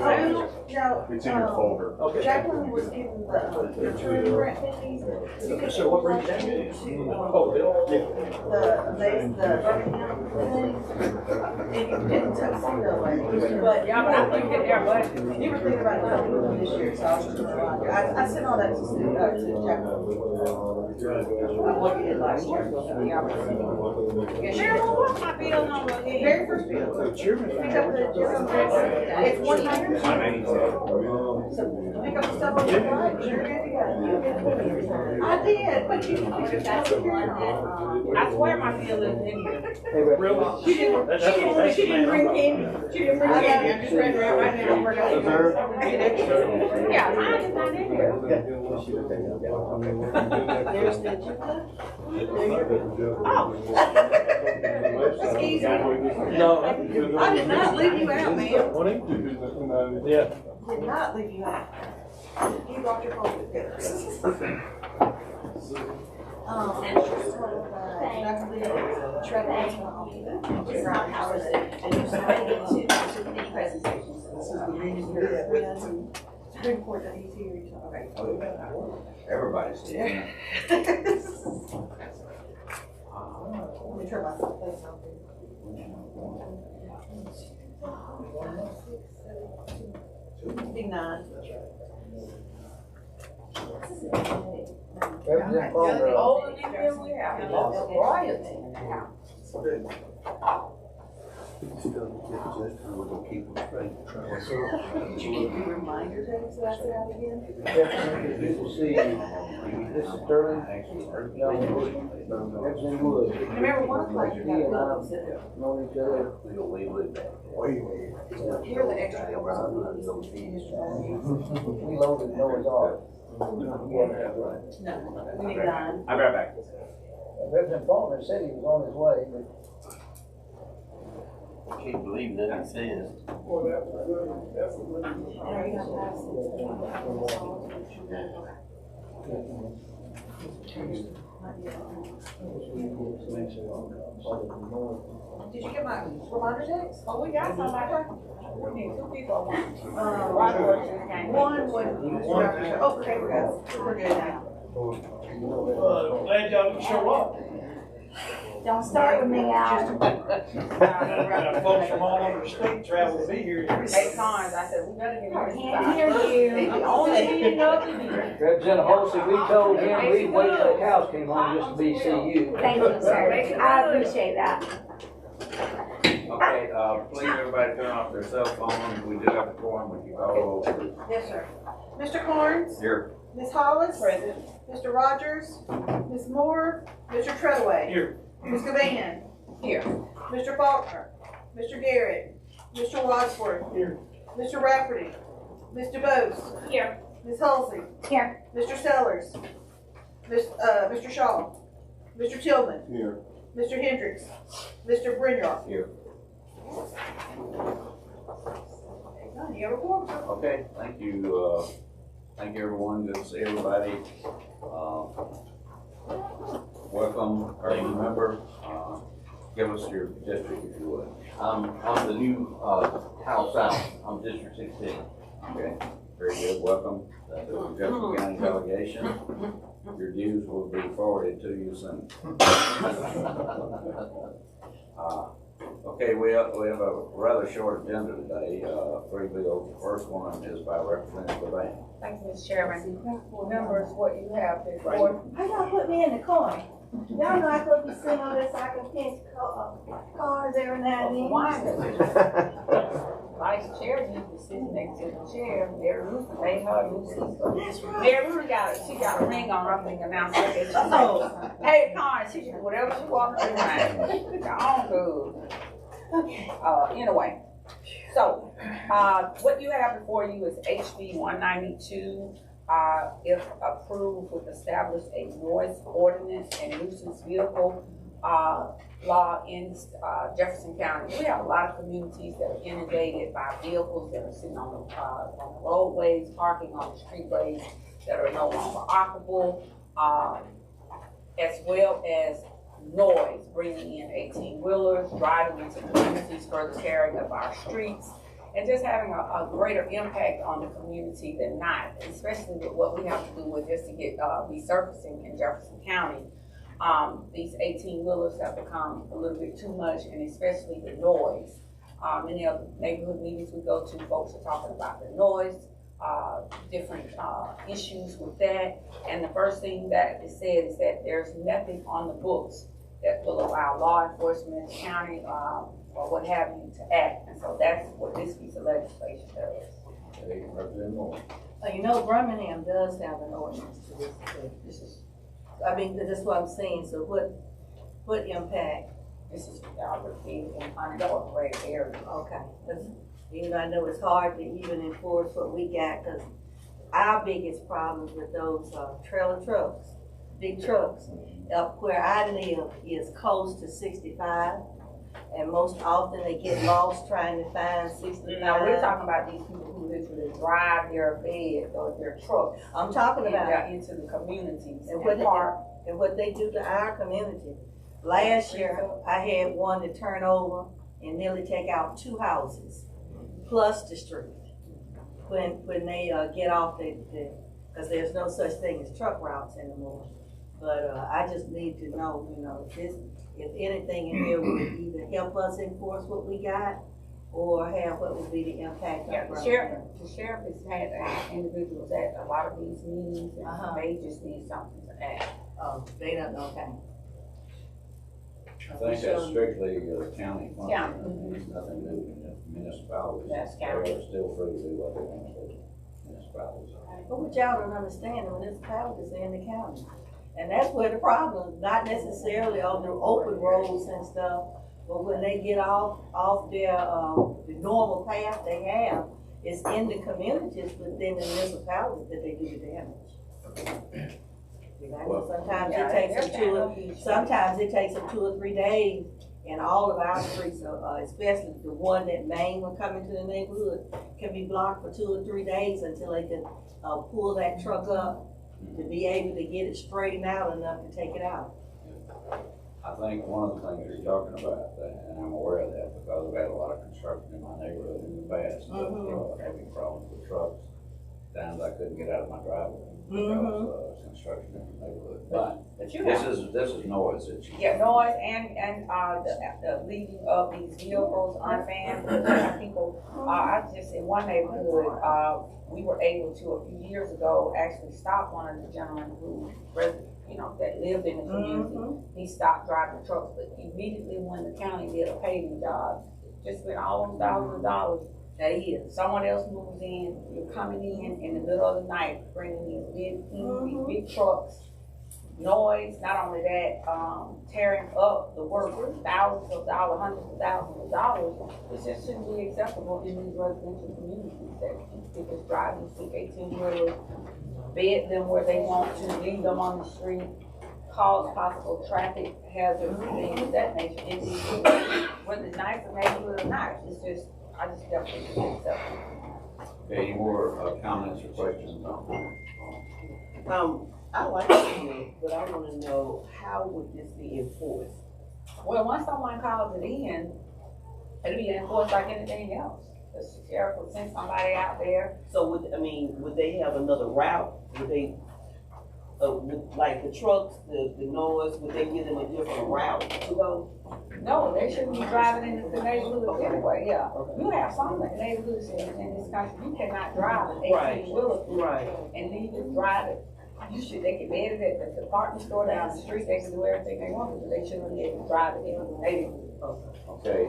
No. It's in your folder. Okay. Jacqueline was given the tourism grant fees. So what brings that in? Oh, Bill? The Birmingham thing. And you didn't tuxedo lady, but. Yeah, but I'm thinking there, but. You were thinking about not doing it this year, so I was just gonna remind you. I sent all that to Jacqueline. I'm looking at last year. Yeah, Cheryl, what's my bill number again? Very first bill. The chairman. Pick up the general tax. It's 100. So pick up the stuff on the right, you're good to go. I did, but you. I swear my bill is in here. Really? She didn't bring candy. She didn't bring candy. I'm just running around right now. We're gonna. Yeah, mine is not in here. There's the agenda. Oh. Excuse me. No. I did not leave you out, ma'am. Yeah. Did not leave you out. You brought your phone together. It's very important that he's here. Everybody's here. Let me turn my face on. 59. All of these bills we have. We're gonna keep them straight. Did you get your reminder text that I sent out again? Good to see you. This is Sterling. Jefferson Wood. Remember one o'clock you got gloves. Know each other. Here are the extra bills. We loaded Noah's Ark. No, we need 9. I'll be right back. Representative Faulkner said he was on his way, but I can't believe that it says. Did you get my reminder text? Oh, we got somebody. We need 2 people. One would. Oh, okay, we're good now. Glad y'all can show up. Don't start with me, Al. Folks from all over the state travel to be here. 8 times, I said, we better get I rid can't hear you. Only meeting of the year. Representative Holsey, we told him we'd wait till the cows came home just to be see you. Thank you, sir. I appreciate that. Okay, please everybody turn off their cell phones. We do have a quorum with you all over. Yes, sir. Mr. Carnes? Here. Ms. Hollis? Present. Mr. Rogers? Ms. Moore? Mr. Treadaway? Here. Ms. Gavan? Here. Mr. Faulkner? Mr. Garrett? Mr. Wadsworth? Here. Mr. Rafferty? Mr. Bose? Here. Ms. Halsey? Here. Mr. Sellers? Mr. Shaw? Mr. Tillman? Here. Mr. Hendricks? Mr. Brindroth? Here. You have a quorum, sir. Okay, thank you. Thank you, everyone. Good to see everybody. Welcome, or remember, give us your district if you would. I'm the new House South. I'm District 16. Okay, very good. Welcome to the Jefferson County delegation. Your dues will be forwarded to you soon. Okay, we have a rather short agenda today. 3 bills. The first one is by Representative Levan. Thank you, Mr. Chairman. Members, what you have before. How y'all put me in the corner? Y'all know I supposed to be sitting on this so I can pinch cars every now and then. Why? Vice Chair needs to sit next to the chair. Mary Ruth made her new seat. Mary Ruth she got a ring on her finger now. So she said, hey, Con, she can do whatever she wants to do. Y'all good. Okay. Anyway, so what you have before you is HB 192. If approved, would establish a noise ordinance and nuisance vehicle law in Jefferson County. We have a lot of communities that are inundated by vehicles that are sitting on the roadways, parking on the streetways that are no longer operable, as well as noise, bringing in 18-wheelers, driving into communities, further tearing up our streets, and just having a greater impact on the community than not, especially with what we have to do with just to get, resurfacing in Jefferson County. These 18-wheelers have become a little bit too much, and especially the noise. Many of the neighborhood meetings we go to, folks are talking about the noise, different issues with that. And the first thing that is said is that there's nothing on the books that will allow law enforcement, county, or what have you to act. And so that's what this piece of legislation does. Okay, Representative Moore. You know, Birmingham does have an ordinance to this effect. I mean, that's what I'm saying, so what impact? This is repeated in unincorporated areas. Okay, 'cause even though I know it's hard to even enforce what we got, cause our biggest problems with those, trailer trucks, big trucks, up where I live is close to 65. And most often they get lost trying to find 65. Now, we're talking about these people who literally drive their vans or their trucks. I'm talking about into the communities and and what they do to our community. Last year, I had one to turn over and nearly take out 2 houses, plus the street. When they get off because there's no such thing as truck routes anymore. But I just need to know, you know, if anything in here would either help us enforce what we got, or have what would be the impact on yeah, the sheriff has had individuals at a lot of these meetings, and they just need something to add. Oh, they don't know, okay. I think that's strictly county function. County. It's nothing to do with municipalities. That's county. They're still free to do what they want to do, municipalities. But what y'all don't understand, the municipalities are in the county. And that's where the problem, not necessarily on the open roads and stuff, but when they get off their, the normal path they have, it's in the communities within the municipalities that they do the damage. You know, sometimes it takes them 2 or 3 days, and all of our streets, especially the one that main one coming to the neighborhood, can be blocked for 2 or 3 days until they can pull that truck up to be able to get it straightened out enough to take it out. I think one of the things you're talking about, and I'm aware of that because I've had a lot of construction in my neighborhood in the past, having problems with trucks. Times I couldn't get out of my driveway because of construction in the neighborhood. But this is noise issue. Yeah, noise and the leaving of these vehicles unmanned. People, I just in one neighborhood, we were able to a few years ago actually stop one of the gentlemen who, that lived in the community. He stopped driving trucks, but immediately when the county did a paving job, just spent almost thousands of dollars. That is, someone else moves in, you're coming in the middle of the night, bringing these big trucks, noise, not only that, tearing up the work, thousands of dollars, hundreds of thousands of dollars. It just shouldn't be acceptable in these residential communities that people driving these 18-wheelers, bed them where they want to, leave them on the street, cause possible traffic hazards and things of that nature. And whether it's nice or neighborhood or not, it's just, I just definitely can't accept it. Okay, any more comments or questions on I like it, but I wanna know, how would this be enforced? Well, once someone calls it in, it'll be enforced like anything else. The sheriff will send somebody out there. So would they have another route? Would they, like the trucks, the noise, would they give them a different route to go? No, they shouldn't be driving in the neighborhoods anyway, yeah. You have some neighborhoods in this country, you cannot drive an 18-wheeler and leave it driving. They can bed it at the department store down the street, they can do everything they want to, but they shouldn't be able to drive it in the neighborhood. Okay,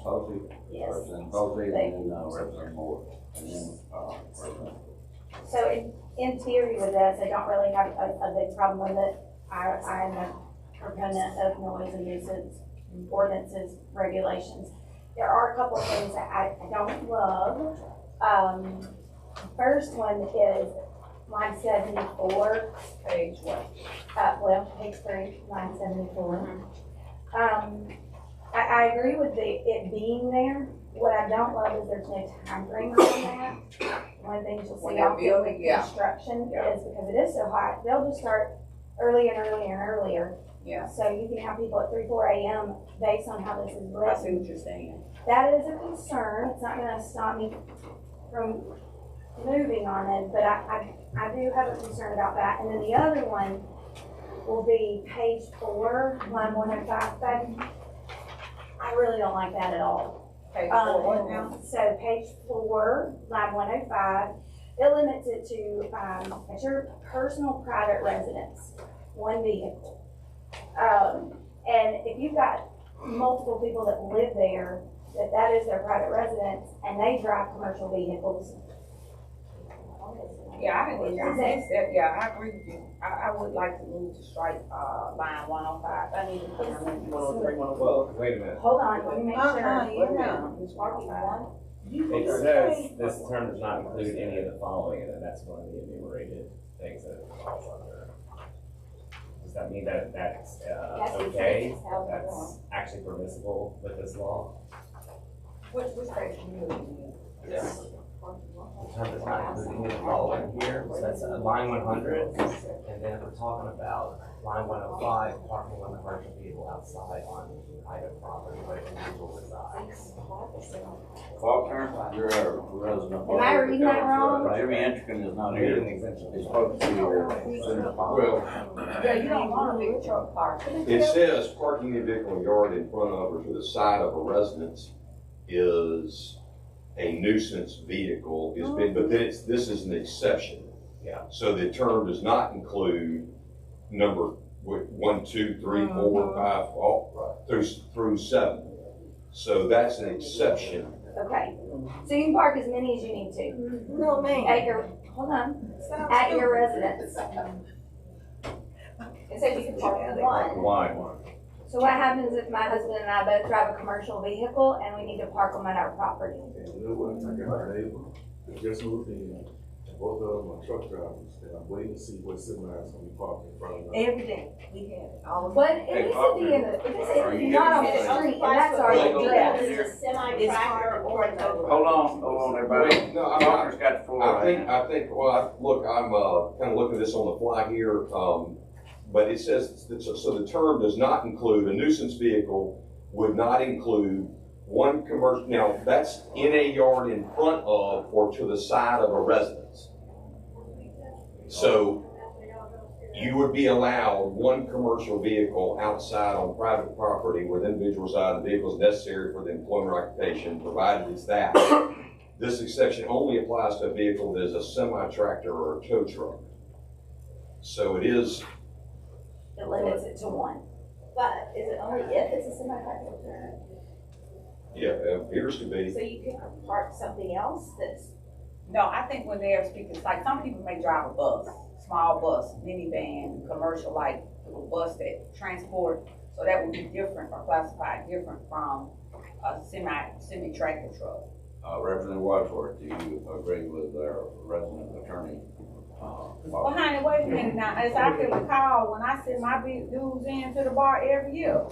Posey, Yes. Representative Posey, and then Representative Moore, and then Representative. So in theory with this, I don't really have a big problem with it. I'm a proponent of noise and nuisance ordinances, regulations. There are a couple of things that I don't love. First one is line 74. Page what? Page 3, line 74. I agree with it being there. What I don't love is there's no time frame on that. One of the things you'll see often with construction is because it is so hot, they'll just start earlier and earlier and earlier. Yeah, So you can have people at 3, 4 AM based on how this is I written. see what you're saying. That is a concern. It's not gonna stop me from moving on it, but I do have a concern about that. And then the other one will be page 4, line 105. But I really don't like that at all. Okay, for what now? So page 4, line 105, it limits it to, at your personal private residence, 1 vehicle. And if you've got multiple people that live there, that is their private residence, and they drive commercial vehicles. Yeah, I agree. Yeah, I agree with you. I would like to move to strike, line 105. I need to put them in. 103, 104. Well, wait a minute. Hold on, let me make sure. It says this term does not include any of the following, and then that's one of the enumerated things that it falls under. Does that mean that that's okay? That's actually permissible with this law? Which page are you looking Yes. The term does not include any of the following here, so that's line 100, and then we're talking about line 105, parking on commercial vehicle outside on private property where individual resides. Faulkner, you're a resident. Am I reading that wrong? Jimmy Entrin is not Need here. an exemption. He's supposed to be here as soon as possible. Well, Yeah, you don't want a big truck park. it says parking a vehicle in yard in front of or to the side of a residence is a nuisance vehicle, but then this is an exception. Yeah. So the term does not include number 1, 2, 3, 4, 5, all through 7. So that's an exception. Okay, so you can park as many as you need to. No, man. At your, hold on, at your residence. It says you can park one. Why? So what happens if my husband and I both drive a commercial vehicle and we need to park them at our property? You know what, I got a neighbor that just moved in, both of them are truck drivers, and I'm waiting to see what semi is gonna be parked in front of them. Every day, we have it, all of But it needs to be in the, it's not on the street, and that's already good. It's a semi-tractor or a tow. Hold on, everybody. No, Faulkner's got the floor. I think, well, look, I'm kind of looking at this on the fly here, but it says, so the term does not include, a nuisance vehicle would not include one commercial, now, that's in a yard in front of or to the side of a residence. So you would be allowed one commercial vehicle outside on private property where the individual reside, the vehicle is necessary for the employment or occupation, provided it's that. This exception only applies to a vehicle that is a semi-tractor or a tow truck. So it is. It limits it to one. But is it only if it's a semi-tractor? Yeah, it appears to be. So you can park something else that's. No, I think when they're speaking, it's like some people may drive a bus, small bus, minivan, commercial, like a bus that transport. So that would be different or classified different from a semi-tractor truck. Representative Wadsworth, do you agree with our resident attorney? Well, honey, wait a minute now. As I can recall, when I send my big dudes into the bar every year,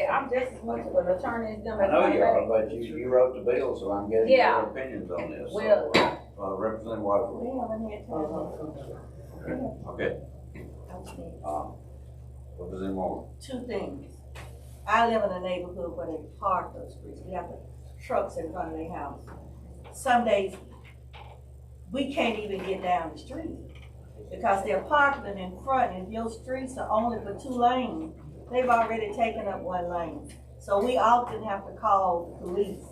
I'm just as much of an attorney as them. I know you are, but you wrote the bill, so I'm getting Yeah. your opinions on this. Well, So, Representative Wadsworth. Okay. Representative Moore. 2 things. I live in a neighborhood where they park those streets. We have the trucks in front of their house. Some days, we can't even get down the street because they're parking them in front, and if your streets are only for 2 lanes, they've already taken up 1 lane. So we often have to call the police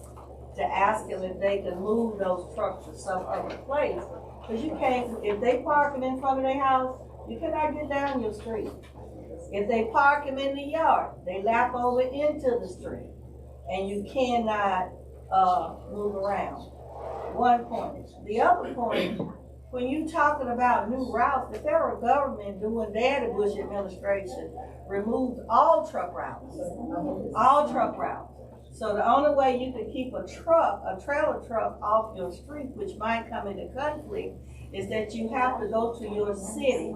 to ask them if they can move those trucks to some other place. Because you can't, if they park them in front of their house, you cannot get down your street. If they park them in the yard, they lap over into the street, and you cannot move around. 1 point. The other point, when you talking about new routes, the federal government doing their, the Bush administration, removed all truck routes. All truck routes. So the only way you could keep a trailer truck off your street, which might come into conflict, is that you have to go to your city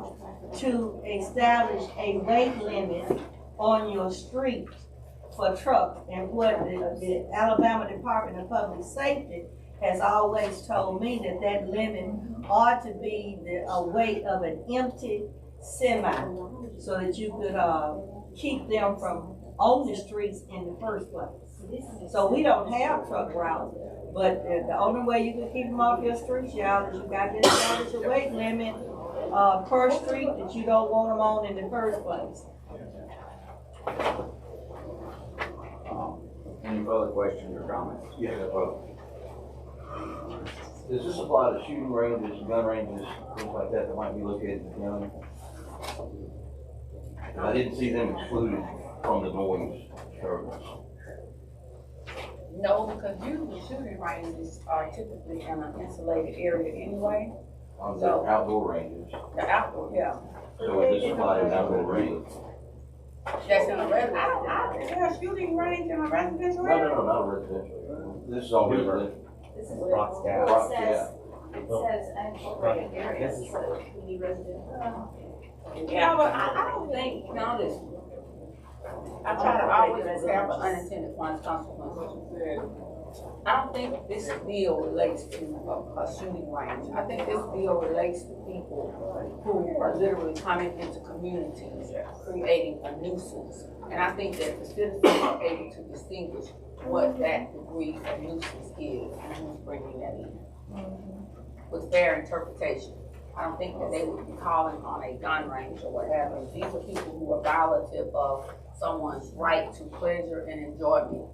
to establish a weight limit on your street for trucks. And what the Alabama Department of Public Safety has always told me that limit ought to be a weight of an empty semi, so that you could keep them from on the streets in the first place. So we don't have truck routes, but the only way you can keep them off your streets, y'all, is you got to establish a weight limit, per street that you don't want them on in the first place. Any further questions or comments? Yeah. Does this apply to shooting ranges, gun ranges, things like that that might be located in the county? I didn't see them excluded from the noise ordinance. No, because usually shooting ranges are typically in an insulated area anyway. On the outdoor ranges. The outdoor, yeah. So would this apply to outdoor ranges? That's in a residential. Is there a shooting range in a residential area? No, not residential. This is all residential. This is Rock what Rock, it says. It says unincorporated areas, so we need residential. Yeah, but I don't think, you know, this, I try to always prepare for unintended consequences. I don't think this bill relates to a shooting range. I think this bill relates to people who are literally coming into communities, creating a nuisance. And I think that the citizens are able to distinguish what that degree of nuisance is and who's bringing that in with fair interpretation. I don't think that they would be calling on a gun range or what have you. These are people who are violative of someone's right to pleasure and enjoyment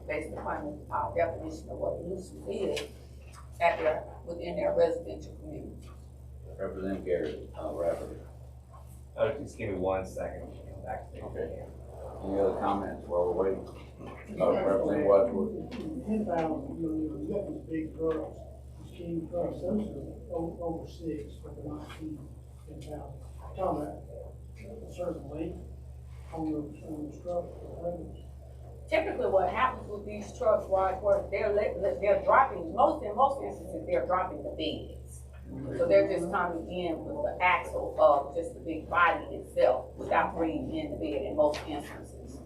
based upon the definition of what a nuisance is within their residential community. Representative Gary, Rafferty. Just give me 1 second, we'll come back to you. Okay. Any other comments while we're waiting? Representative Wadsworth. 10,000, you got these big trucks, these king trucks, those are over 6, but they're not 10,000. Talking about a certain weight on those trucks. Typically, what happens with these trucks, Wadsworth, they're dropping, in most instances, they're dropping the beds. So they're just coming in with the axle of just the big body itself without bringing in the bed in most instances.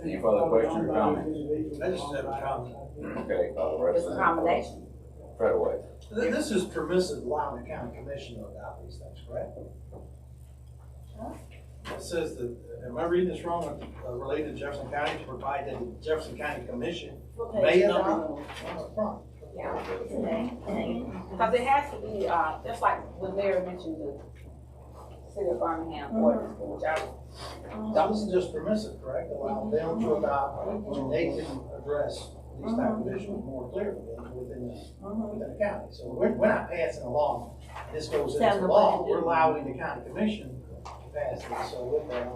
Any further questions or comments? I just have a comment. Okay, It's a Representative combination. Treadaway. This is permissive allowing the county commissioner about these things, correct? It says that, am I reading this wrong, related to Jefferson County to provide that the Jefferson County Commission may adopt? Yeah. Because it has to be, just like when Mayor mentioned the City of Birmingham ordinance, which I This is just permissive, correct? Allow them to adopt, and they can address these type of issues more clearly within the county. So we're not passing along, this goes into law, we're allowing the county commission to pass this, so with that,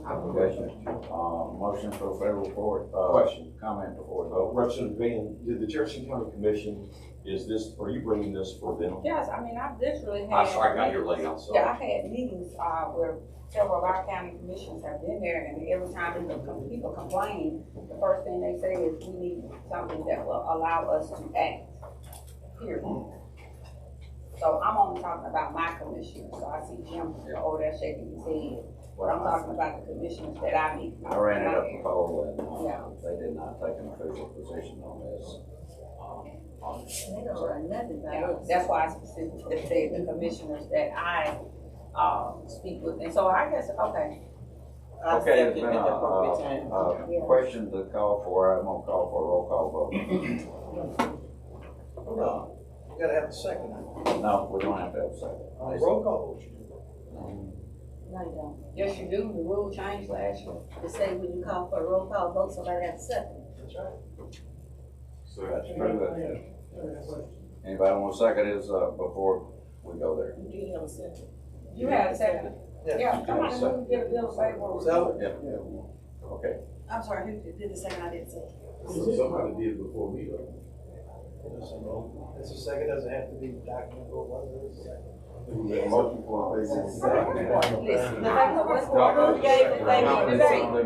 Motion for federal court, Question. comment before we vote. Representative Van, did the Jefferson County Commission, are you bringing this for them? Yes, I mean, I've literally had. I'm sorry, I got your layout, so. Yeah, I've had meetings, where several of our county commissions have been there, and every time people complain, the first thing they say is, we need something that will allow us to act, period. So I'm only talking about my commissioners, so I see Jim over there shaking his head. What I'm talking about the commissioners that I meet. I ran it up the poll and, Yeah. they did not take an official position on this. They don't run nothing by Yeah, us. that's why I specifically said the commissioners that I, speak with, and so I guess, okay. Okay, it's been a question to call for, I'm gonna call for a roll call vote. hold on, you gotta have a second. No, we don't have to have a second. Roll call vote. No, you don't. Yes, you do, the rule changed last year. To say when you call for a roll call vote, somebody has to second. That's right. So that's pretty good. Anybody want a second is, before we go there? You have a second. You had a second. Yeah, somebody second. move to get a bill of sale. So, Yeah. Okay. I'm sorry, who did the second? I didn't say. Somebody did it before me though. it's a second, doesn't have to be documented, or what it is. Motion for a Listen, the who gave the thing today. The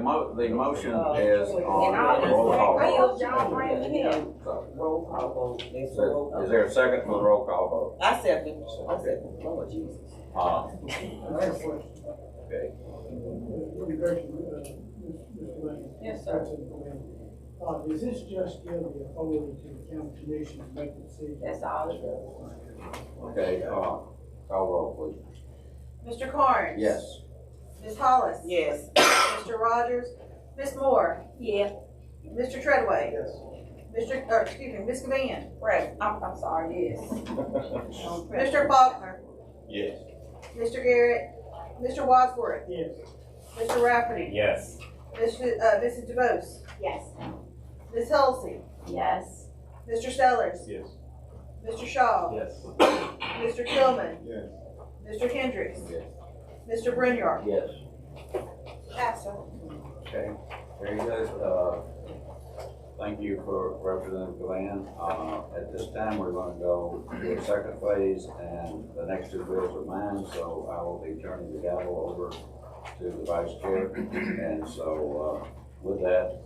motion is And on all the roll call these vote. bills y'all bring here. Roll call vote. It's a roll call. Is there a second for the roll call vote? I second. Lord Jesus. Okay. Yes, sir. Does this just give the authority to the county commission to make the decision? That's all it does. Okay, Call roll, please. Mr. Carnes? Yes. Ms. Hollis? Yes. Mr. Rogers? Ms. Moore? Yeah. Mr. Treadway? Yes. Ms. Gavin? I'm sorry, yes. Mr. Faulkner? Yes. Mr. Garrett? Mr. Wadsworth? Yes. Mr. Rafferty? Yes. Mrs. DeVos? Yes. Ms. Hulsey? Yes. Mr. Sellers? Yes. Mr. Shaw? Yes. Mr. Tillman? Yes. Mr. Hendricks? Yes. Mr. Brynjar? Yes. Absent. Okay, very good. Thank you for Representative Glenn. At this time, we're going to go to the second phase, and the next two bills are mine, so I will be turning the gavel over to the vice chair. And so, with that,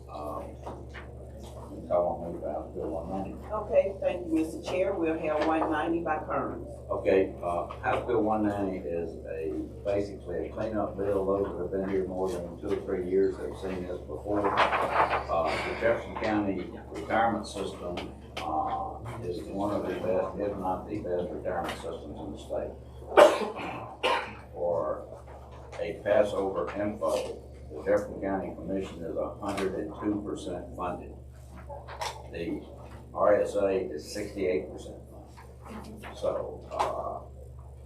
I won't move out Bill 190. Okay, thank you, Mr. Chair. We'll have 190 by Kearns. Okay, House Bill 190 is basically a cleanup bill. Those that have been here more than 2 or 3 years have seen this before. The Jefferson County retirement system is one of the best, if not the best, retirement systems in the state. For a Passover info, the Jefferson County Commission is 102% funded. The RSA is 68% funded. So,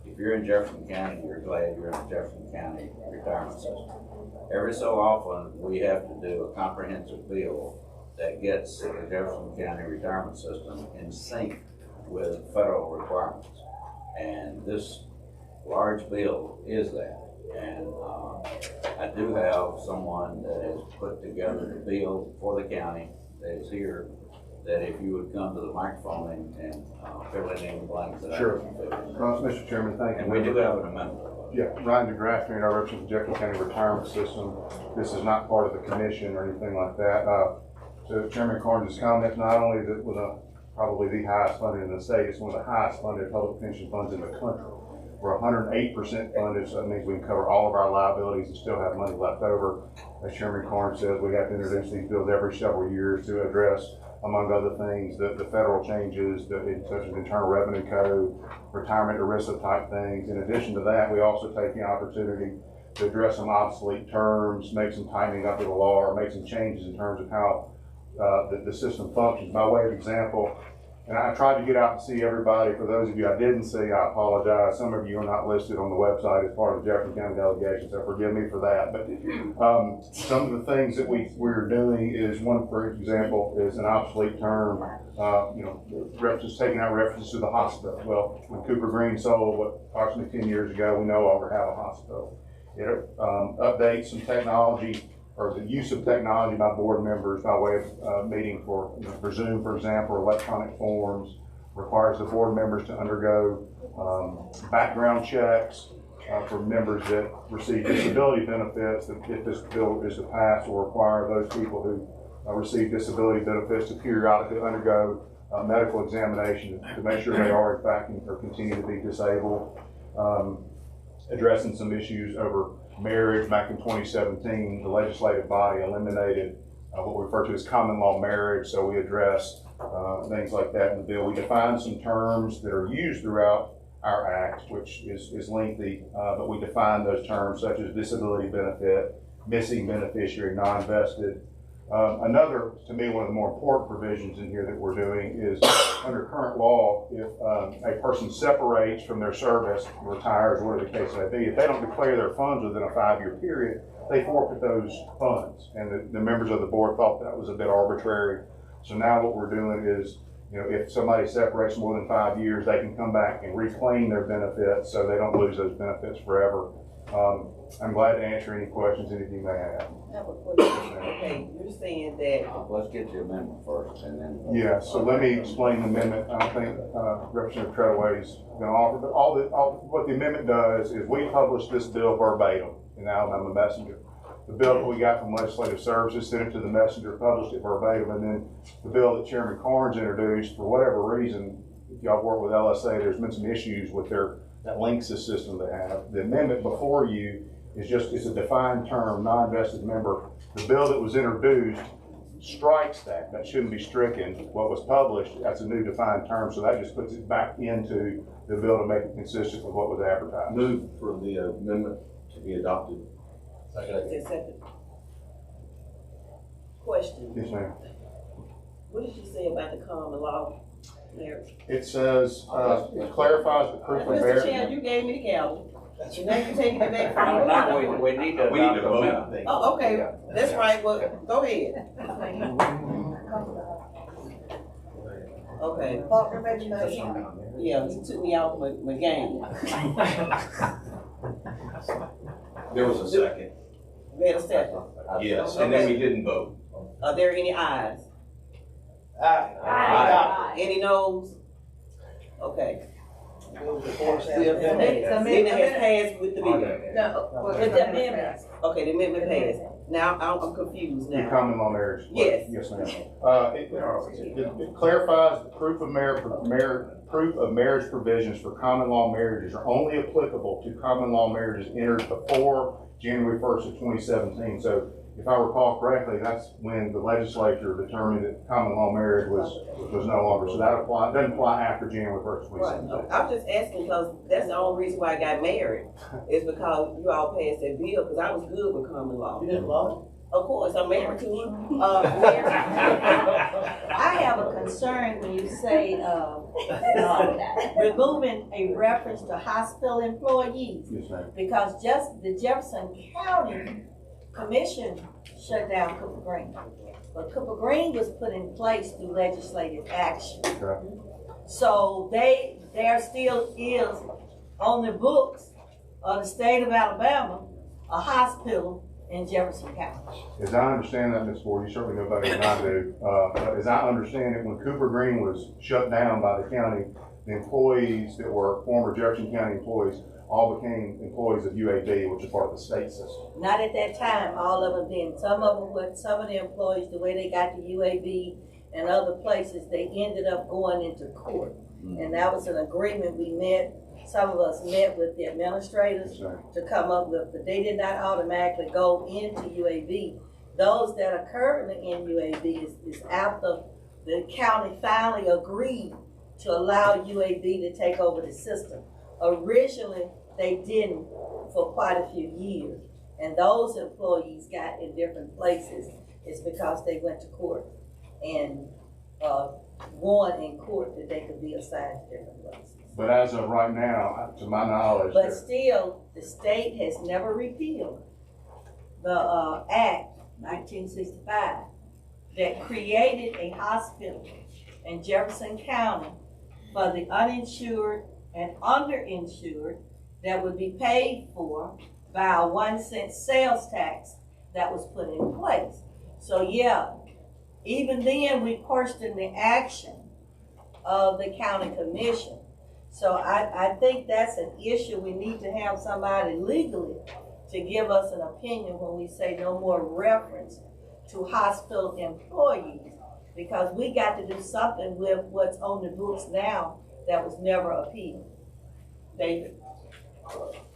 if you're in Jefferson County, you're glad you're in the Jefferson County retirement system. Every so often, we have to do a comprehensive bill that gets the Jefferson County retirement system in sync with federal requirements. And this large bill is that. And I do have someone that has put together the bill for the county that is here, that if you would come to the microphone and fill in any blanks that Sure. I can fill in. Mr. Chairman, thank you. And we do have an amendment. Yeah, Ryan DeGraff, I represent the Jefferson County Retirement System. This is not part of the commission or anything like that. To Chairman Carnes' comments, not only is it probably the highest funded in the state, it's one of the highest funded public pension funds in the country. We're 108% funded, so that means we can cover all of our liabilities and still have money left over. As Chairman Carnes says, we have to introduce these bills every several years to address, among other things, the federal changes, such as Internal Revenue Code, retirement ERISA type things. In addition to that, we also take the opportunity to address some obsolete terms, make some tightening up of the law, or make some changes in terms of how the system functions. By way of example, and I tried to get out and see everybody. For those of you I didn't see, I apologize. Some of you are not listed on the website as part of the Jefferson County delegation, so forgive me for that. But some of the things that we're doing is, one, for example, is an obsolete term. References, taking out references to the hospital. Well, when Cooper Green sold, approximately 10 years ago, we no longer have a hospital. It updates some technology, or the use of technology by board members by way of meeting for Zoom, for example, or electronic forms, requires the board members to undergo background checks for members that receive disability benefits. If this bill is to pass, will require those people who receive disability benefits to periodically undergo medical examination to make sure they are in fact or continue to be disabled. Addressing some issues over marriage. Back in 2017, the legislative body eliminated what we refer to as common law marriage, so we address things like that in the bill. We define some terms that are used throughout our act, which is lengthy, but we define those terms such as disability benefit, missing beneficiary, non-vested. Another, to me, one of the more important provisions in here that we're doing is, under current law, if a person separates from their service, retires, whatever the case may be, if they don't declare their funds within a 5-year period, they forfeit those funds. And the members of the board thought that was a bit arbitrary. So now what we're doing is, if somebody separates more than 5 years, they can come back and reclaim their benefits so they don't lose those benefits forever. I'm glad to answer any questions that you may have. Okay, you're saying that. Let's get the amendment first, and then. Yeah, so let me explain the amendment. I don't think Representative Treadway is going to offer, but what the amendment does is we publish this bill verbatim in the Alabama Messenger. The bill that we got from Legislative Services, sent it to the Messenger, published it verbatim, and then the bill that Chairman Carnes introduced, for whatever reason, if y'all work with LSA, there's been some issues with that Linksys system they have. The amendment before you is it's a defined term, non-vested member. The bill that was introduced strikes that. That shouldn't be stricken. What was published, that's a new defined term, so that just puts it back into the bill to make it consistent with what was advertised. Move for the amendment to be adopted. Second. Question, Yes, ma'am. what did you say about the common law marriage? It says, it clarifies the proof of Mr. marriage. Chair, you gave me the gavel. And now you're taking it back from me. We need to We need to adopt vote. amendment, I think. Oh, okay, that's right, well, go ahead. Okay, Faulkner made the motion. yeah, he took me out my game. There was a second. We had a second. Yes, and then we didn't vote. Are there any ayes? Aye. Any noes? Okay. Bill before us. Bill has passed. Then it has passed with the bill. No, With the amendments. Okay, the amendment passed. Now, I'm confused The now. common law marriage. Yes. Yes, ma'am. It clarifies the proof of marriage provisions for common law marriages are only applicable to common law marriages entered before January 1st of 2017. So if I recall correctly, that's when the legislature determined that common law marriage was no longer. So that doesn't apply after January 1st, Right, 2017. I'm just asking because that's the only reason why I got married, is because you all passed that bill, because I was good with common law. You didn't love Of course, I'm married to her. I have a concern when you say, removing a reference to hospital employees. Yes, ma'am. Because just the Jefferson County Commission shut down Cooper Green. But Cooper Green was put in place through legislative action. Okay. So there still is on the books of the state of Alabama, a hospital in Jefferson County. As I understand that, Ms. Ford, you certainly know better than I do, but as I understand it, when Cooper Green was shut down by the county, the employees that were former Jefferson County employees all became employees of UAB, which is part of the state system. Not at that time, all of them didn't. Some of the employees, the way they got to UAB and other places, they ended up going into court. And that was an agreement we met. Some of us met with the administrators to come up with, but they did not automatically go into UAB. Those that are currently in UAB is after the county finally agreed to allow UAB to take over the system. Originally, they didn't for quite a few years. And those employees got in different places. It's because they went to court and won in court that they could be assigned to different places. But as of right now, to my knowledge, But still, the state has never repealed the Act 1965 that created a hospital in Jefferson County for the uninsured and underinsured that would be paid for by a 1-cent sales tax that was put in place. So yeah, even then we questioned the action of the county commission. So I think that's an issue. We need to have somebody legally to give us an opinion when we say no more reference to hospital employees, because we got to do something with what's on the books now that was never appealed. David?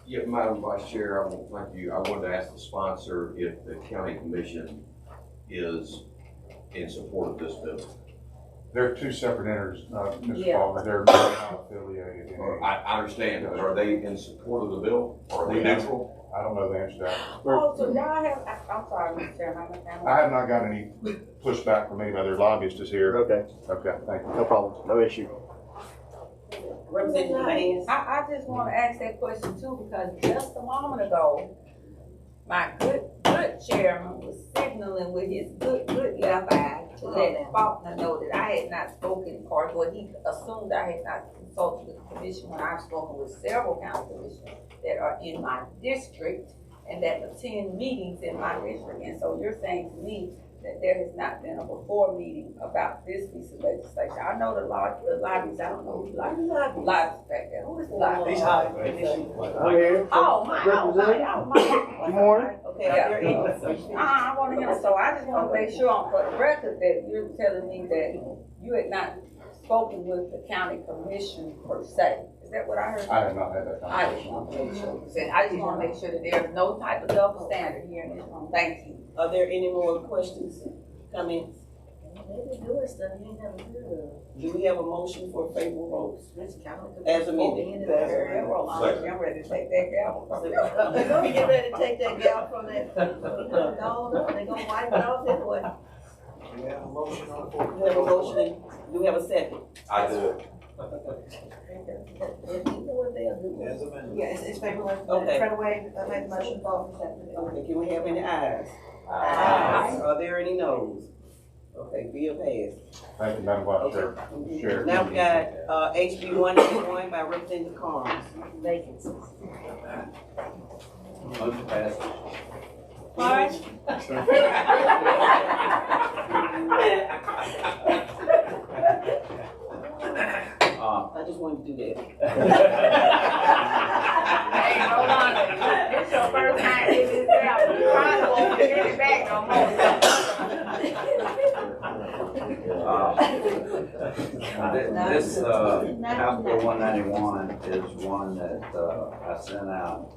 Yeah, Madam Vice Chair, I wanted to ask the sponsor if the county commission is in support of this bill. they're two separate entities, Mr. Yeah. Faulkner. They're not affiliated. I understand, but are they in support of the bill? Or are they neutral? I don't know the answer to that. Oh, so y'all have, I'm sorry, Mr. Chairman. I have not got any pushback from anybody. Their lobbyist is here. Okay, Okay, thank you. no problem, no issue. Representative Haynes? I just want to ask that question too, because just a moment ago, my good chairman was signaling with his good left eye to let Faulkner know that I had not spoken, or what he assumed I had not consulted with the commission when I've spoken with several county commissioners that are in my district and that attend meetings in my district. And so you're saying to me that there has not been a before meeting about this piece of legislation. I know the lobbies, I don't know who lobbies back there. Who is the lobby? He's high. I'm here. Oh, my. Good morning. Okay, are there any? I want to hear, so I just want to make sure on for the record that you're telling me that you had not spoken with the county commission per se. Is that what I heard? I have not had that I conversation. just want to make sure. I just want to make sure that there's no type of double standard here in this room. Thank you. Are there any more questions? comments? They be doing stuff you ain't never heard of. Do we have a motion for favorable votes? Rich County. As amended. I'm ready to take that gavel. They're gonna get ready to take that gal from that, no, they gonna wipe it off anyway. We have a motion on the floor. We have a motion, do we have a second? I do. If you know what they'll do. As amended. Yeah, it's favorable. Okay. Right away, I made the motion, vote for second. Okay, can we have any ayes? Aye. Are there any noes? Okay, bill passed. Thank you, Madam Vice Chair. Chair. Now we got, HB 181 by Representative Carnes. Vacancies. Motion passes. Alright. I just wanted to do that. Hey, hold on, this your first time in this gavel, you probably won't get it back no more. This, House Bill 191 is one that, I sent out,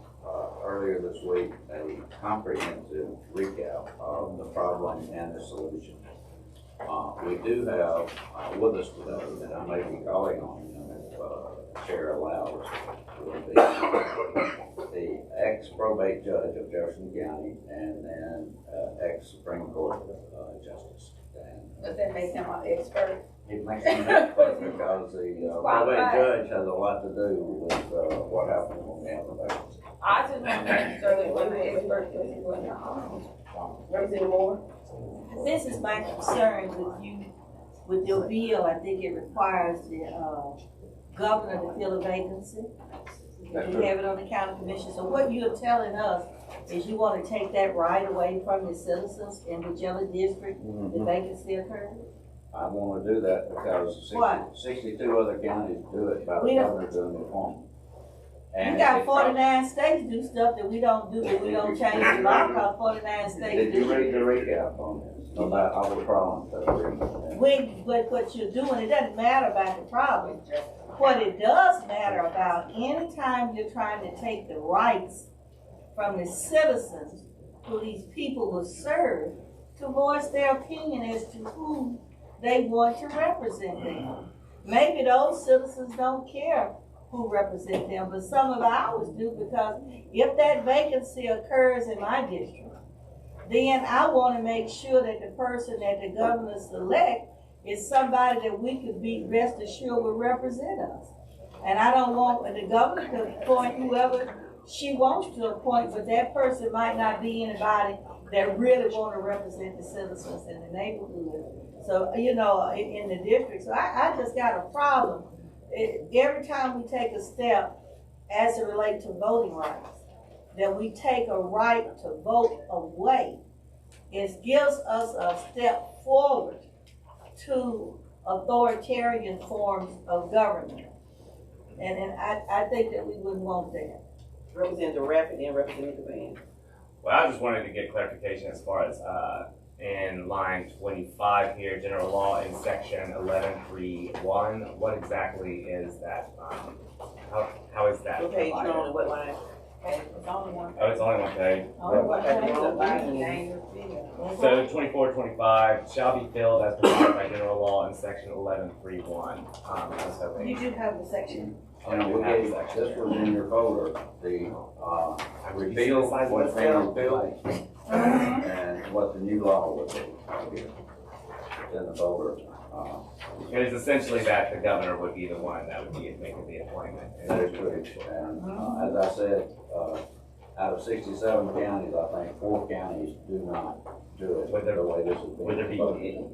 earlier this week, a comprehensive recap of the problem and the solution. We do have, with us today, that I may be calling on, if, Chair allows, will be the ex-probate judge of Jefferson County and then, ex-Supreme Court, Justice. And Does that make him an expert? it makes me expert because the probate judge has a lot to do with what happens when we have a vacancy. I just want to make sure that we're the expert, because he wasn't. Representative Moore? This is my concern with you, with your bill. I think it requires the, governor to fill a vacancy. You have it on the county commission. So what you're telling us is you want to take that right away from the citizens in whichever district the vacancy occurs? I want to do that because Why? 62 other counties do it by the We don't- governor doing the appointment. You And got it 49 states do stuff that we don't do, that we don't change the law, because 49 states Did you do. read the recap on this, about all the problems that we're in? But what you're doing, it doesn't matter about the problem. What it does matter about, anytime you're trying to take the rights from the citizens who these people will serve, to voice their opinion as to who they want to represent them. Maybe those citizens don't care who represent them, but some of ours do, because if that vacancy occurs in my district, then I want to make sure that the person that the governor select is somebody that we could be rest assured will represent us. And I don't want the governor to appoint whoever she wants to appoint, but that person might not be anybody that really want to represent the citizens in the neighborhood. So, you know, in the district. So I just got a problem. Every time we take a step as it relates to voting rights, that we take a right to vote away, it gives us a step forward to authoritarian forms of government. And I think that we wouldn't want that. Representative Rafford and Representative Van. Well, I just wanted to get clarification as far as, in line 25 here, general law in section 11.3.1, what exactly is that, how is that? What page you on and what line? It's only one. Oh, it's only one page. Only one Okay, thing. wrong line. So 2425 shall be filled as provided by general law in section 11.3.1. You do have the section. And we gave, this was in your folder, the, repeal, what's being repealed, and what the new law would be. It's in the folder. It is essentially that the governor would be the one that would be making the appointment. That is true. And, as I said, out of 67 counties, I think 4 counties do not do it the way this is being. Would there be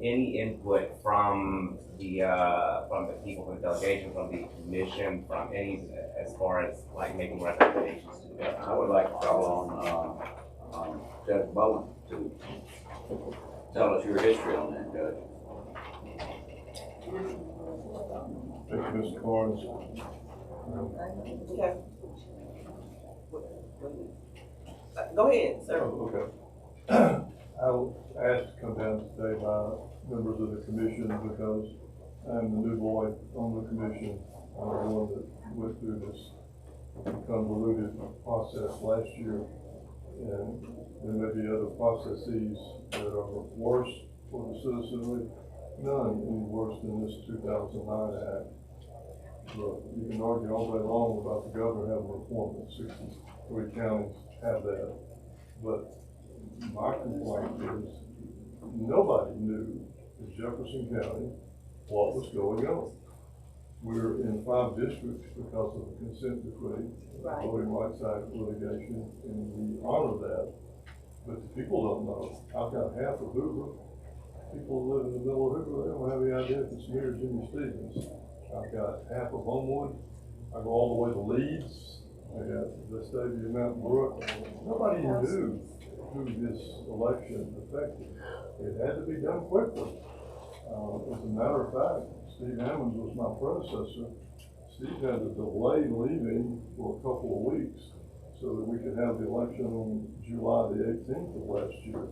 any input from the people from the delegation, from the commission, from any, as far as like making recommendations to the governor? I would like to call on, Judge Bowen to tell us your history on that, Judge. Thank you, Mr. Carnes. Okay. Go ahead, sir. Oh, okay. I was asked to come down today by members of the commission because I'm the new boy on the commission. I'm the one that went through this convoluted process last year. And there may be other processes that are worse for the citizenry, none any worse than this 2009 act. But you can argue all day long about the governor having appointments, 63 counties have that. But my complaint is nobody knew in Jefferson County what was going on. We're in 5 districts because of the consent decree, Voting Rights Act litigation, and we honor that. But the people don't know. I've got half of Hoover. People who live in the middle of Hoover, they don't have any idea if it's me or Jimmy Stevens. I've got half of Homewood. I go all the way to Leeds. I got Vestavia, Mountain Brook. Nobody knew who this election affected. It had to be done quickly. As a matter of fact, Steve Hammond was my predecessor. Steve had to delay leaving for a couple of weeks so that we could have the election on July the 18th of last year.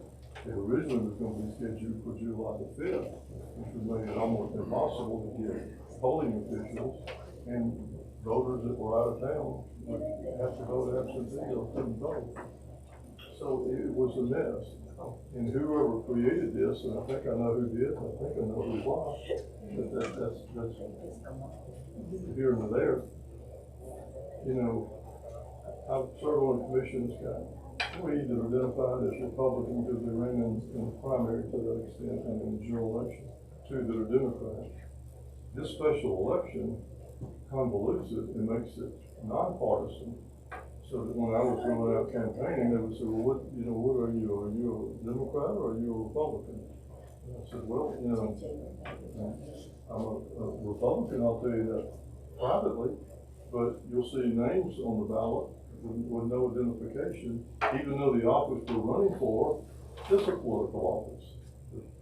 It originally was going to be scheduled for July the 5th, which would make it almost impossible to get polling officials and voters that were out of town would have to vote absentee or couldn't vote. So it was a mess. And whoever created this, and I think I know who did, I think I know who why, but that's here and there. You know, I've served on a commission that's got 3 that are identified as Republican because they ran in the primary to that extent and in the general election, 2 that are Democrat. This special election convolutes it and makes it nonpartisan. So that when I was going out campaigning, they would say, well, what are you? Are you a Democrat or are you a Republican? And I said, well, I'm a Republican, I'll tell you that privately, but you'll see names on the ballot with no identification, even though the office we're running for is a political office,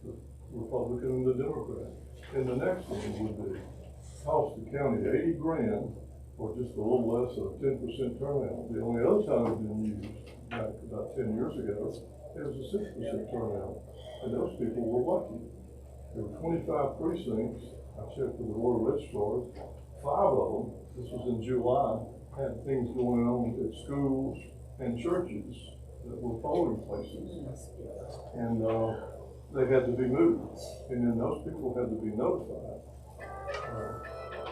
the Republican and the Democrat. And the next one would be cost the county $80 grand for just a little less than a 10% turnout. The only other time it's been used, back about 10 years ago, it was a 6% turnout. And those people were lucky. There were 25 precincts. I checked with the Board of registrars. 5 of them, this was in July, had things going on at schools and churches that were polling places. And they had to be moved. And then those people had to be notified.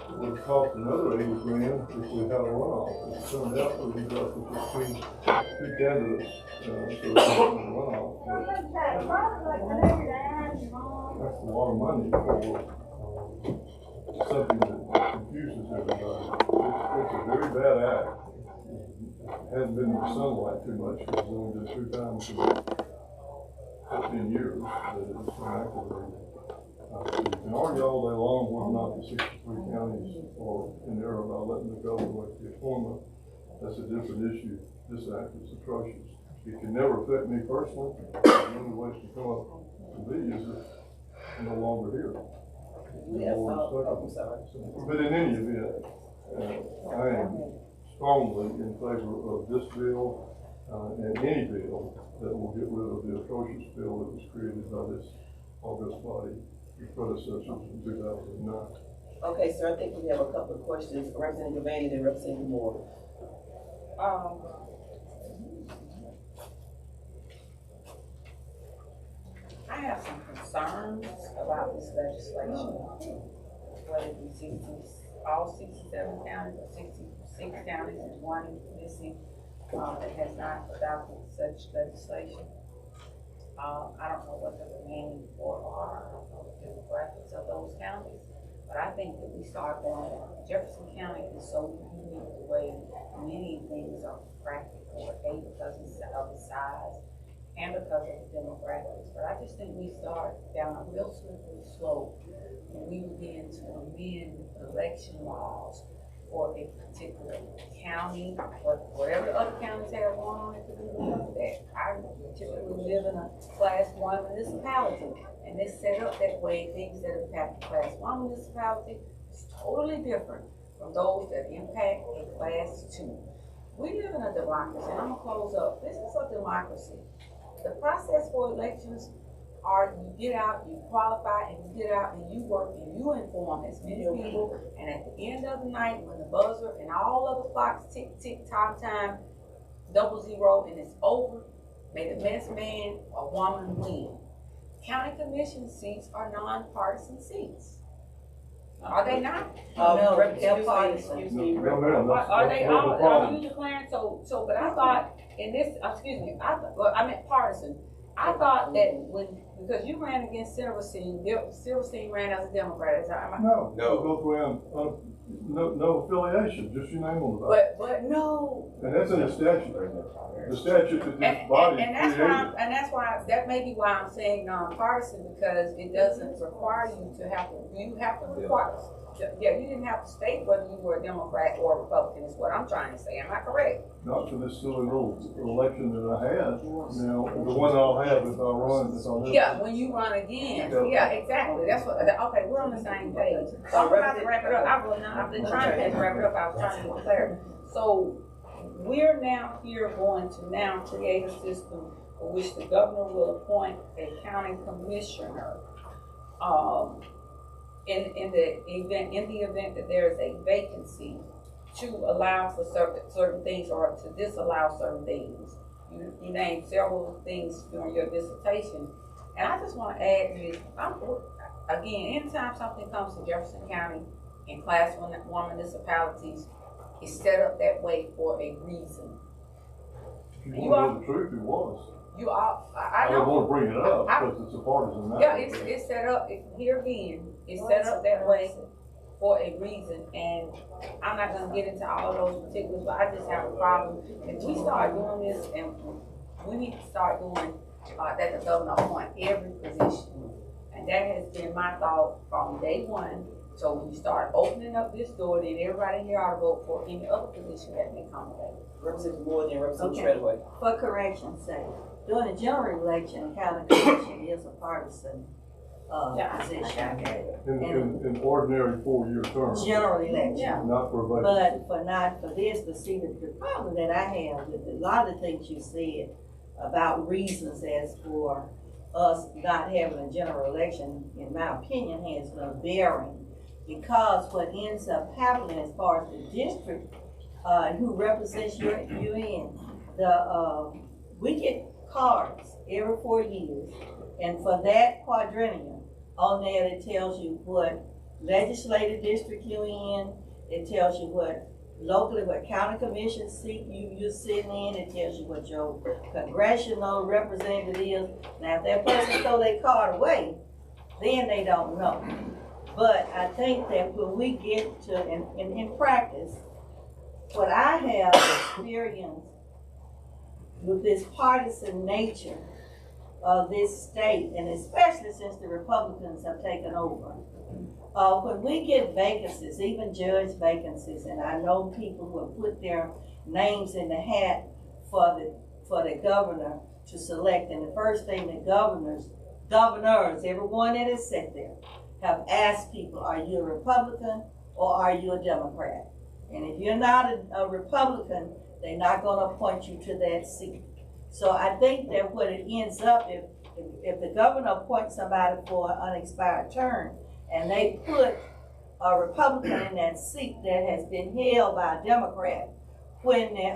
It would have cost another $80 grand if we had a runoff. It turned out that we ended up with just 2 candidates, so it wasn't a runoff. That's a lot of money for something that confuses everybody. It's a very bad act. It hasn't been in the sunlight too much because it's only been 2 times in 15 years that it's been activated. You can argue all day long whether or not the 63 counties are in error about letting the governor make the appointment. That's a different issue. This act is atrocious. It can never affect me personally. The only way to come up to me is that I'm no longer here. But in any event, I am strongly in favor of this bill and any bill that will get rid of the atrocious bill that was created by this august body. Predecessors in 2009. Okay, sir, I think we have a couple of questions. Representative Vanny and Representative Moore. I have some concerns about this legislation. Whether it be all 67 counties or 66 counties and 1 missing that has not adopted such legislation. I don't know what the remaining 4 are. I don't know the demographics of those counties. But I think that we start going, Jefferson County is so unique the way many things are practical, because of the size and because of the demographics. But I just think we start down a real slippery slope when we begin to amend election laws for a particular county, whatever the other counties have going on, it could be that. I typically live in a class 1 municipality, and it's set up that way. Things that impact a class 1 municipality is totally different from those that impact a class 2. We live in a democracy, and I'm gonna close up. This is a democracy. The process for elections are you get out, you qualify, and you get out and you work and you inform as many people. And at the end of the night, when the buzzer and all of the clocks tick, tick, time, 00, and it's over, may the best man or woman win. county commission seats are nonpartisan seats. Are they not? No, Excuse they're me, partisan. excuse me, No, ma'am, Are they that's all, the are problem. you declaring, so, but I thought in this, excuse me, I meant partisan. I thought that because you ran against Silverstein ran as a Democrat, is that right? No, No. both ran, no affiliation, just your name on the ballot. But no. And that's in the statute. The statute that this body And that's created. that may be why I'm saying nonpartisan, because it doesn't require you to have to require, yeah, you didn't have to state whether you were a Democrat or a Republican is what I'm trying to say, am I correct? Not for this silly little election that I had, now, the one I'll have if I run, if I'll. Yeah, when you run again, yeah, exactly, that's what, okay, we're on the same page. So I'm about to wrap it up, I've been trying to wrap it up, I was trying to get clear. So, we're now here going to now create a system for which the governor will appoint a county commissioner. In the event that there is a vacancy, to allow for certain things or to disallow certain things. You named several things during your dissertation, and I just want to add this. Again, anytime something comes to Jefferson County in Class 1 municipalities, it's set up that way for a reason. If you want to know the truth, it was. I don't know. want to bring it up because it's a partisan matter. Yeah, it's set up, here again, it's set up that way for a reason, and I'm not gonna get into all of those particulars, but I just have a problem. If we start doing this, and we need to start doing, that the governor appoint every position. And that has been my thought from day one. So when you start opening up this door, then everybody here ought to vote for any other position that may come available. Representative Moore, then Representative Okay. Treadway. For correction's sake, during the general election, county commission is a partisan, position. In ordinary 4-year terms. General election. Not for a vacancy. But not for this, but see, the problem that I have with a lot of the things you said about reasons as for us not having a general election, in my opinion, has no bearing. Because what ends up happening as far as the district, who represents you in, we get cards every 4 years, and for that quadrennium, on there it tells you what legislative district you're in, it tells you what county commission seat you're sitting in, it tells you what your congressional representative is. Now, if that person throw their card away, then they don't know. But I think that when we get to, in practice, what I have experienced with this partisan nature of this state, and especially since the Republicans have taken over, when we get vacancies, even judge vacancies, and I know people who have put their names in the hat for the governor to select, and the first thing the governors, everyone that has sat there, have asked people, are you a Republican or are you a Democrat? And if you're not a Republican, they're not going to appoint you to that seat. So I think that what it ends up, if the governor appoints somebody for an unexpired term, and they put a Republican in that seat that has been held by a Democrat, when the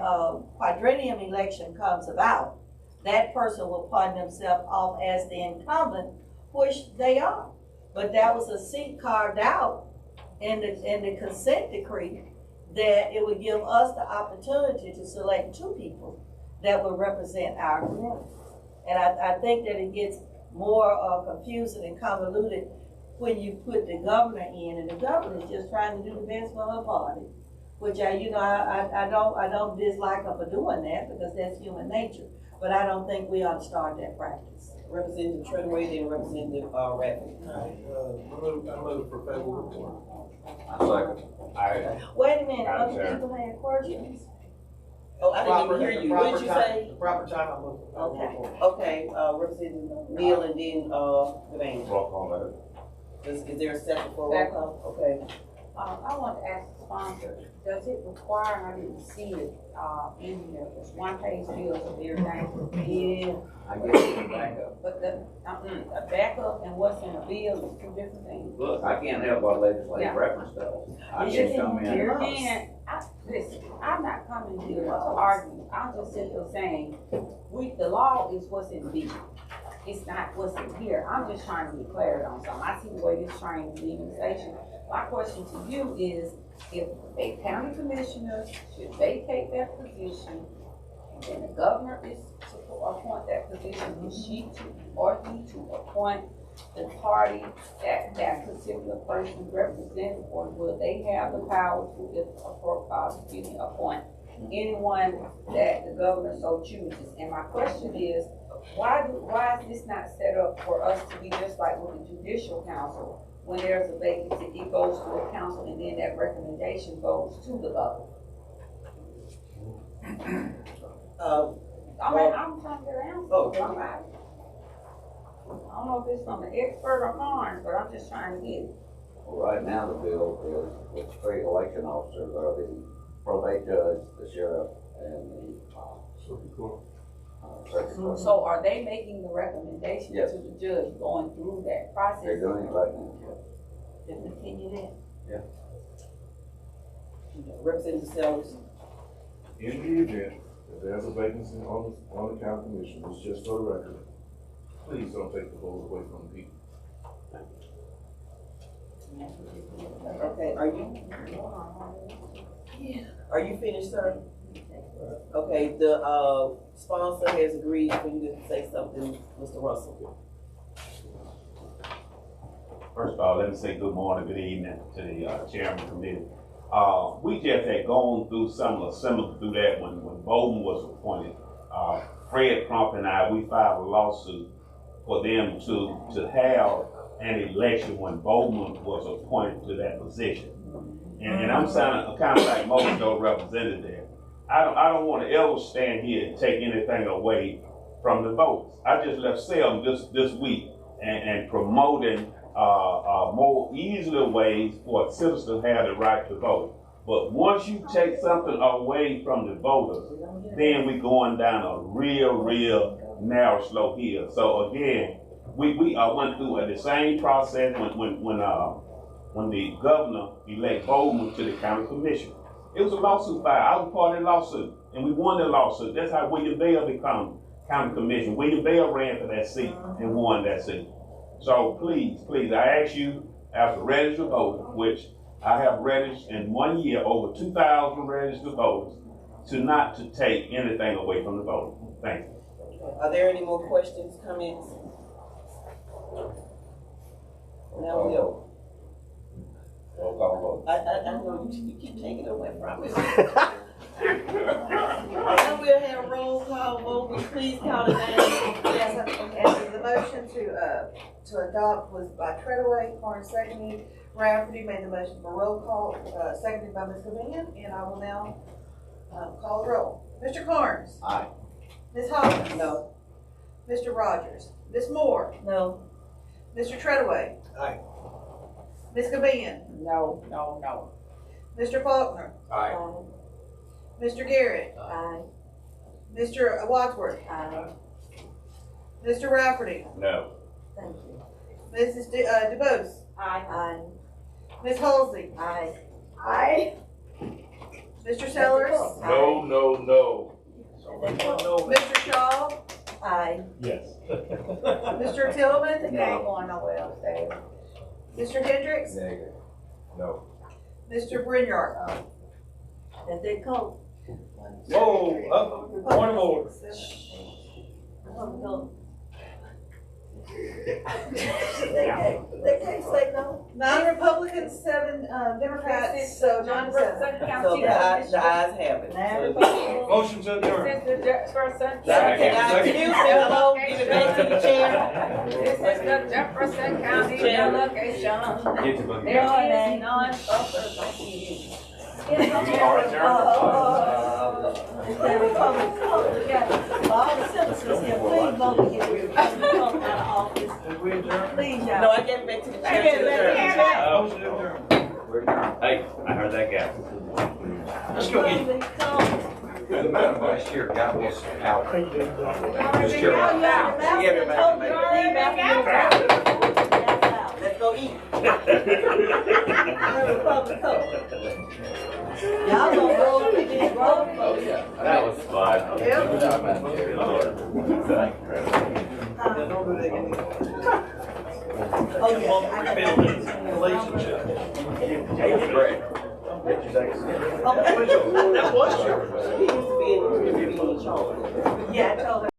quadrennium election comes about, that person will pawn themselves off as the incumbent, which they are. But that was a seat carved out in the consent decree that it would give us the opportunity to select 2 people that would represent our community. And I think that it gets more confusing and convoluted when you put the governor in, and the governor is just trying to do the best for her party, which I don't dislike her for doing that, because that's human nature. But I don't think we ought to start that practice. Representative Treadway, then Representative Radford. I move for favorable report. I second. Wait a minute, Madam other Chair. people had questions? Oh, I didn't even hear you. What did you say? The proper time, I move for favorable Okay. report. Okay, Representative Neal and then, Devane. Roll call vote. Is there a second for a roll call? Okay. I want to ask the sponsor, does it require, I didn't see it, in here, it's 1-page bills of everything. Yeah. I guess it's back up. But a backup and what's in a bill is 2 different things. Look, I can't help what legislative Yeah. reference does. I You just should come in. Here again, listen, I'm not coming here to argue, I'm just simply saying, the law is what's in the bill. it's not what's in here. I'm just trying to get clarity on something. I see the way this train is leaving the station. My question to you is, if a county commissioner should vacate that position, and then the governor is to appoint that position, is she to, or he to appoint the party that particular person represents, or will they have the power to appoint anyone that the governor so chooses? And my question is, why is this not set up for us to be just like with the judicial council? When there's a vacancy, it goes to a council and then that recommendation goes to the governor. I'm trying to get an answer. Oh. I don't know if it's from the expert or mine, but I'm just trying to get it. Right now, the bill is the three election officers are the probate judge, the sheriff, and the circuit court. So are they making the recommendation Yes. to the judge going through that process? They're doing it right now. Just continue that. Representative Sellers. In the event that there's a vacancy on the county commission, it's just for the record, please don't take the vote away from the people. Okay, are you finished, sir? Okay, the sponsor has agreed for you to say something, Mr. Russell. First of all, let me say good morning, good evening to the chairman committee. We just had gone through similar through that when Bowman was appointed. Fred Crump and I, we filed a lawsuit for them to have an election when Bowman was appointed to that position. And I'm sounding kind of like most of those represented there. I don't want to ever stand here and take anything away from the voters. I just left Selma this week and promoting more easier ways for citizens to have the right to vote. But once you take something away from the voters, then we're going down a real narrow slope here. So again, we went through the same process when the governor elected Bowman to the county commission. It was a lawsuit filed. I was part of the lawsuit, and we won the lawsuit. That's how William Bell became county commission. William Bell ran for that seat and won that seat. So please, I ask you, as a registered voter, which I have registered in 1 year over 2,000 registered voters, not to take anything away from the voter. Thank you. Are there any more questions, comments? Now we'll. I know you keep taking it away from me. Now we'll have a roll call vote. Will you please call the name? Yes, and the motion to adopt was by Treadaway, Carnes seconded, Rafferty made the motion for roll call, seconded by Ms. Gavin, and I will now call the roll. Mr. Carnes? Aye. Ms. Hollins? No. Mr. Rogers? Ms. Moore? No. Mr. Treadaway? Aye. Ms. Gavin? No. Mr. Faulkner? Aye. Mr. Garrett? Aye. Mr. Wadsworth? Aye. Mr. Rafferty? No. Thank you. Mrs. DeBose? Aye. Ms. Halsey? Aye. Aye. Mr. Sellers? No. Mr. Shaw? Aye. Yes. Mr. Tillman? They ain't going nowhere else, Dave. Mr. Hendricks? Negative. No. Mr. Brinyard? That's it, Cole. Whoa, point of order. They can't say no. 9 Republicans, 7 Democrats, so 9-7. So the ayes have it. Motion to adjourn. This is the Jefferson. Excuse me, hello, give it back to the chair. This is the Jefferson County delegation. There is none other. All the citizens here, please vote to get rid of Trump out of office. Please, y'all. No, I gave it back to the chair. Motion to adjourn. Hey, I heard that guy. Let's go eat. The Madam Vice Chair got us out. Let's go eat. Y'all gonna roll with this road. Oh, yeah. That was fun. Yep. Oh, yeah. Rebuilding relationship. Great. Okay. That was Jefferson. He used to be in charge. Yeah, I told her.